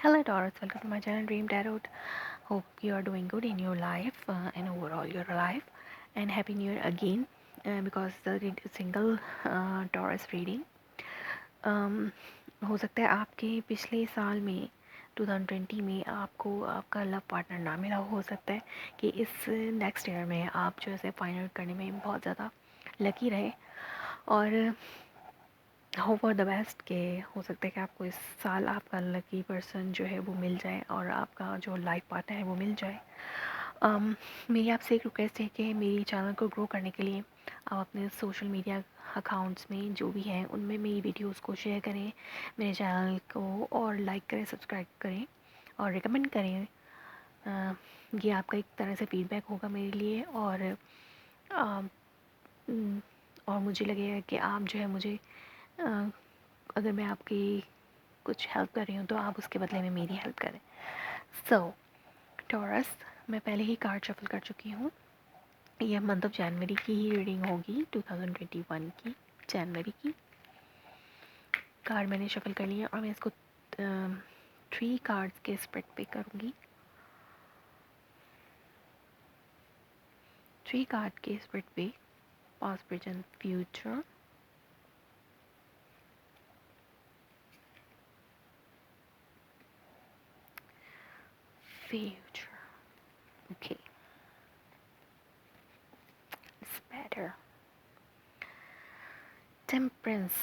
Hello Taurus, welcome to my channel Dream Tarot. Hope you are doing good in your life and overall your life, and Happy New Year again because the single Taurus reading हो सकता है आपके पिछले साल में 2020 में आपको आपका लव पार्टनर ना मिला हो सकता है कि इस नेक्स्ट ईयर में आप जो है फाइंड आउट करने में बहुत ज़्यादा लकी रहे और होप फॉर द बेस्ट के हो सकता है कि आपको इस साल आपका लकी पर्सन जो है वो मिल जाए और आपका जो लाइफ पार्टनर है वो मिल जाए। मेरी आपसे एक रिक्वेस्ट है कि मेरी चैनल को ग्रो करने के लिए आप अपने सोशल मीडिया अकाउंट्स में जो भी हैं उनमें मेरी वीडियोस को शेयर करें, मेरे चैनल को और लाइक करें, सब्सक्राइब करें और रिकमेंड करें। ये आपका एक तरह से फीडबैक होगा मेरे लिए अ, और मुझे लगेगा कि आप जो है मुझे अगर मैं आपकी कुछ हेल्प कर रही हूँ तो आप उसके बदले में मेरी हेल्प करें। सो टॉरस, मैं पहले ही कार्ड शफल कर चुकी हूँ। यह मंथ ऑफ जनवरी की ही रीडिंग होगी, 2021 की जनवरी की। कार्ड मैंने शफल कर लिया और मैं इसको 3 कार्ड्स के स्प्रेड पे करूँगी। 3 कार्ड के स्प्रेड पे past, present, future. Okay, it's better. Temperance.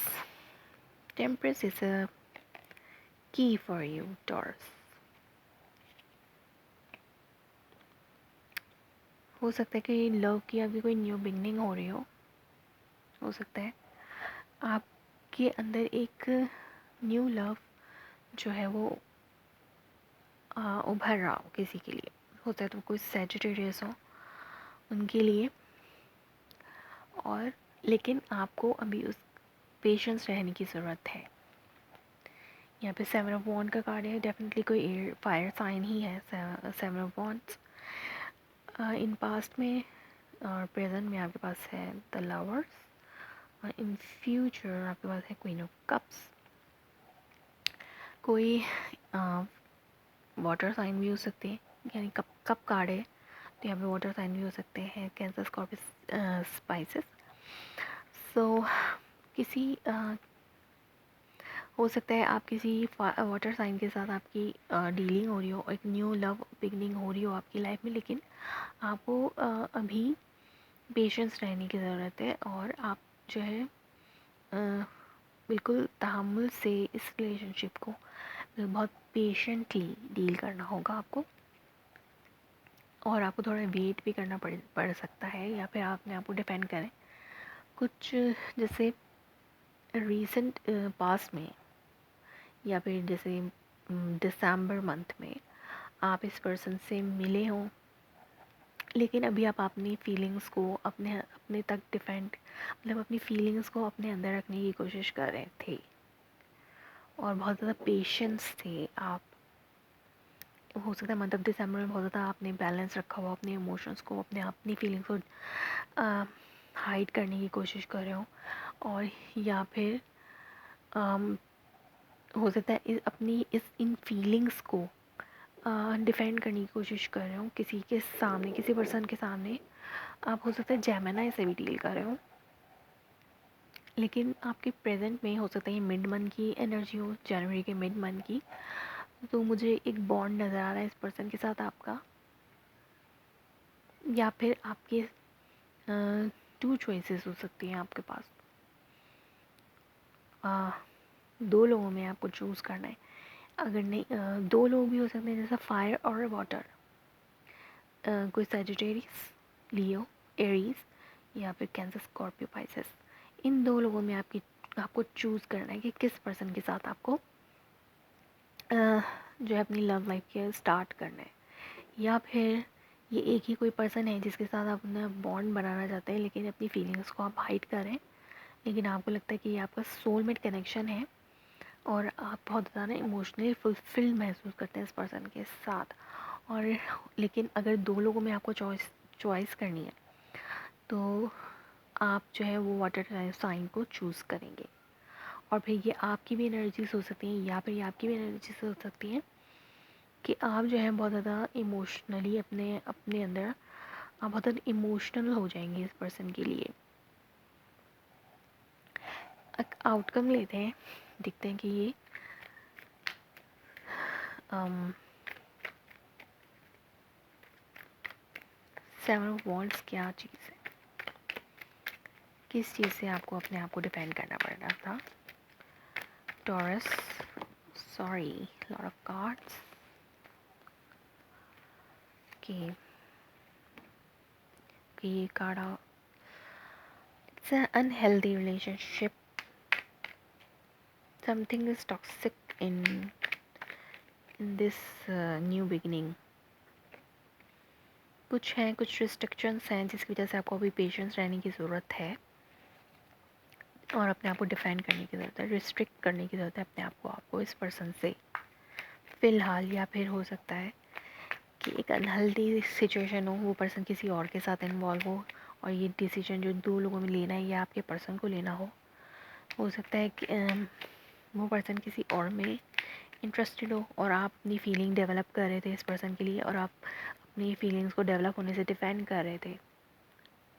Temperance is a key for you, Taurus. हो सकता है कि लव की अभी कोई न्यू बिगनिंग हो रही हो सकता है आपके अंदर एक न्यू लव जो है वो उभर रहा हो किसी के लिए। होता है तो कोई सैजिटेरियस हो उनके लिए, और लेकिन आपको अभी उस पेशेंस रहने की ज़रूरत है। यहाँ पे 7 ऑफ वॉन्ड का कार्ड है, डेफिनेटली कोई एयर फायर साइन ही है 7 ऑफ वॉन्ड्स। इन पास्ट में और प्रेजेंट में आपके पास है द लवर्स, और इन फ्यूचर आपके पास है क्वीन ऑफ कप्स। कोई वाटर साइन भी हो सकते हैं, यानी कप कार्ड है तो यहाँ पे वाटर साइन भी हो सकते हैं, कैंसर, स्कॉर्पियो, स्पाइसेस। सो किसी हो सकता है आप किसी वाटर साइन के साथ आपकी डीलिंग हो रही हो, एक न्यू लव बिगनिंग हो रही हो आपकी लाइफ में, लेकिन आपको अभी पेशेंस रहने की ज़रूरत है और आप जो है बिल्कुल तहम्मुल से इस रिलेशनशिप को बहुत पेशेंटली डील करना होगा आपको, और आपको थोड़ा वेट भी करना पड़ सकता है, या फिर आप अपने आप को डिफेंड करें। कुछ जैसे रीसेंट पास्ट में या फिर जैसे दिसंबर मंथ में आप इस पर्सन से मिले हों, लेकिन अभी आप अपनी फीलिंग्स को अपने अपने तक डिफेंड, मतलब अपनी फीलिंग्स को अपने अंदर रखने की कोशिश कर रहे थे और बहुत ज़्यादा पेशेंस थे आप। हो सकता है मंथ ऑफ दिसंबर में बहुत ज़्यादा आपने बैलेंस रखा हुआ, अपने इमोशंस को, अपनी फीलिंग्स को हाइड करने की कोशिश कर रहे हो, और या फिर हो सकता है इन फीलिंग्स को डिफेंड करने की कोशिश कर रहे हो किसी के सामने, किसी पर्सन के सामने। आप हो सकता है जेमिनी से भी डील कर रहे हो, लेकिन आपके प्रेजेंट में हो सकता है ये मिड मंथ की एनर्जी हो, जनवरी के मिड मंथ की। तो मुझे एक बॉन्ड नज़र आ रहा है इस पर्सन के साथ आपका, या फिर आपके 2 चॉइसेस हो सकती हैं आपके पास। 2 लोगों में आपको चूज़ करना है। अगर नहीं 2 लोग भी हो सकते हैं, जैसा फायर और वाटर, कोई सैजिटेरियस, लियो, एरीज, या फिर कैंसर, स्कॉर्पियो, पाइसेस। इन 2 लोगों में आपको चूज़ करना है कि किस पर्सन के साथ आपको जो है अपनी लव लाइफ के स्टार्ट करना है, या फिर ये एक ही कोई पर्सन है जिसके साथ आप अपना बॉन्ड बनाना चाहते हैं, लेकिन अपनी फीलिंग्स को आप हाइड करें, लेकिन आपको लगता है कि ये आपका सोलमेट कनेक्शन है और आप बहुत ज़्यादा इमोशनली फुलफिल महसूस करते हैं इस पर्सन के साथ। और लेकिन अगर 2 लोगों में आपको चॉइस करनी है तो आप जो है वो वाटर साइन को चूज़ करेंगे, और फिर ये आपकी भी एनर्जीज हो सकती हैं या फिर ये आपकी भी एनर्जीज हो सकती हैं। कि आप जो है बहुत ज़्यादा इमोशनली अपने अपने अंदर आप बहुत ज़्यादा इमोशनल हो जाएंगे इस पर्सन के लिए। आउटकम लेते हैं, देखते हैं कि ये सेवन ऑफ वॉन्ड्स क्या चीज़ है, किस चीज़ से आपको अपने आप को डिफेंड करना पड़ रहा था। Taurus, sorry, lot of cards कि ये card it's an unhealthy relationship, something is toxic in this new beginning. कुछ हैं, कुछ रिस्ट्रिक्शंस हैं जिसकी वजह से आपको अभी पेशेंस रहने की ज़रूरत है और अपने आप को डिफेंड करने की ज़रूरत है, रिस्ट्रिक्ट करने की ज़रूरत है अपने आप को, आपको इस पर्सन से फ़िलहाल। या फिर हो सकता है कि एक अनहेल्दी सिचुएशन हो, वो पर्सन किसी और के साथ इन्वॉल्व हो और ये डिसीजन जो दो लोगों में लेना है या आपके पर्सन को लेना हो सकता है कि वो पर्सन किसी और में इंटरेस्टेड हो और आप अपनी फीलिंग डेवलप कर रहे थे इस पर्सन के लिए और आप अपनी फीलिंग्स को डेवलप होने से डिफेंड कर रहे थे।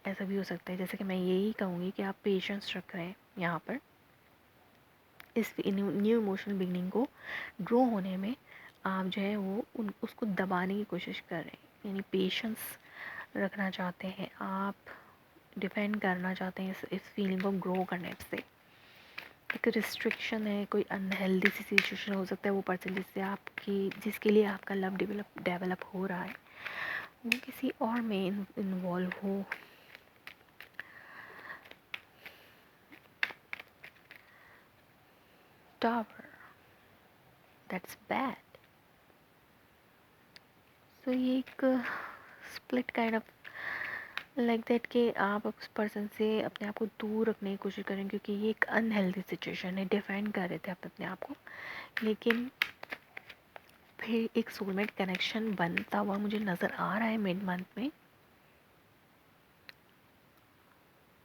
ऐसा भी हो सकता है, जैसे कि मैं यही कहूँगी कि आप पेशेंस रख रहे हैं यहाँ पर इस न्यू इमोशनल बिगनिंग को ग्रो होने में। आप जो है वो उसको दबाने की कोशिश कर रहे हैं, यानी पेशेंस रखना चाहते हैं आप, डिफेंड करना चाहते हैं इस फीलिंग को ग्रो करने से। एक रिस्ट्रिक्शन है, कोई अनहेल्दी सी सिचुएशन हो सकता है, वो पर्सन जिसके लिए आपका लव डेवलप हो रहा है वो किसी और में इन्वॉल्व हो। Tower, that's bad. सो ये एक split kind of like that कि आप उस पर्सन से अपने आप को दूर रखने की कोशिश करें क्योंकि ये एक अनहेल्दी सिचुएशन है। डिफेंड कर रहे थे आप अपने आप को, लेकिन फिर एक सोलमेट कनेक्शन बनता हुआ मुझे नज़र आ रहा है मिड मंथ में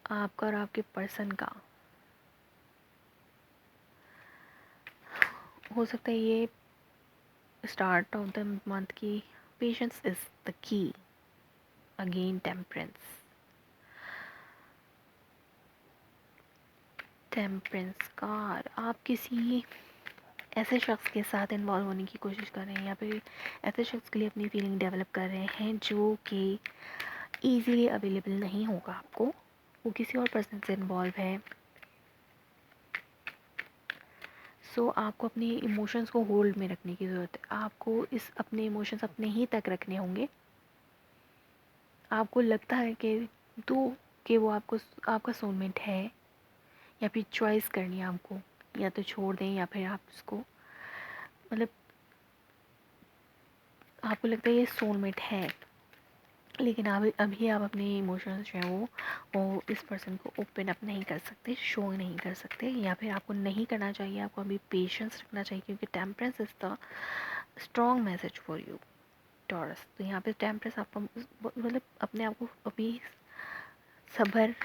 आपका और आपके पर्सन का। हो सकता है ये स्टार्ट ऑफ द मंथ की patience is the key, again temperance card. आप किसी ऐसे शख्स के साथ इन्वॉल्व होने की कोशिश कर रहे हैं या फिर ऐसे शख्स के लिए अपनी फीलिंग डेवलप कर रहे हैं जो कि ईजीली अवेलेबल नहीं होगा आपको, वो किसी और पर्सन से इन्वॉल्व है। सो आपको अपने इमोशंस को होल्ड में रखने की ज़रूरत है, आपको इस अपने इमोशंस अपने ही तक रखने होंगे। आपको लगता है कि वो आपका सोलमेट है या फिर चॉइस करनी है आपको, या तो छोड़ दें या फिर आप उसको मतलब आपको लगता है ये सोलमेट है, लेकिन आप अभी आप अपने इमोशंस जो हैं वो इस पर्सन को ओपन अप नहीं कर सकते, शो नहीं कर सकते, या फिर आपको नहीं करना चाहिए। आपको अभी पेशेंस रखना चाहिए क्योंकि temperance is the strong message for you taurus. तो यहाँ पे टेम्परेंस आपको मतलब अपने आप को अभी सब्र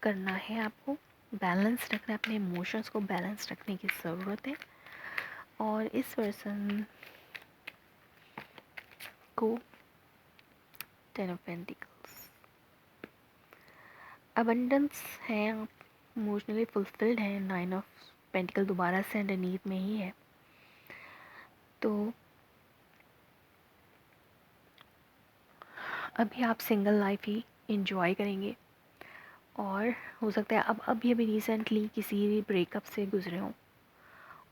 करना है, आपको बैलेंस रखना है, अपने इमोशंस को बैलेंस रखने की ज़रूरत है। और इस पर्सन को 10 ऑफ पेंटिकल्स अबंडेंस है, आप इमोशनली फुलफिल्ड हैं। 9 ऑफ पेंटिकल दोबारा से अंडरनीथ में ही है, तो अभी आप सिंगल लाइफ ही इंजॉय करेंगे। और हो सकता है अब अभी रिसेंटली किसी ब्रेकअप से गुजरे हों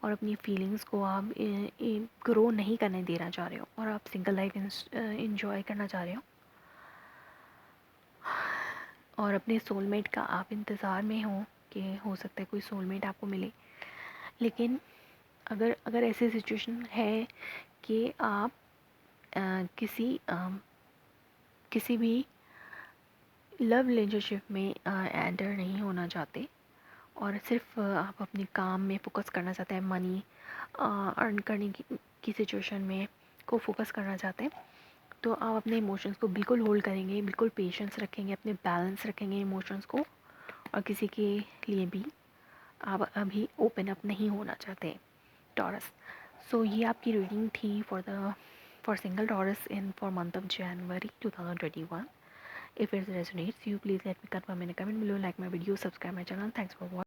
और अपनी फीलिंग्स को आप ग्रो नहीं करने देना चाह रहे हो और आप सिंगल लाइफ इंजॉय करना चाह रहे हो और अपने सोलमेट का आप इंतज़ार में हो कि हो सकता है कोई सोलमेट आपको मिले। लेकिन अगर ऐसी सिचुएशन है कि आप किसी भी लव रिलेशनशिप में एंटर नहीं होना चाहते और सिर्फ आप अपने काम में फ़ोकस करना चाहते हैं, मनी अर्न करने की सिचुएशन में को फोकस करना चाहते हैं, तो आप अपने इमोशंस को बिल्कुल होल्ड करेंगे, बिल्कुल पेशेंस रखेंगे, अपने बैलेंस रखेंगे इमोशंस को। और किसी के लिए भी आप अभी ओपन अप नहीं होना चाहते टॉरस। सो ये आपकी रीडिंग थी for the for single Taurus in for month of January 2021. If it resonates you, please let me confirm in a comment below, like my video, subscribe my channel. Thanks for watching.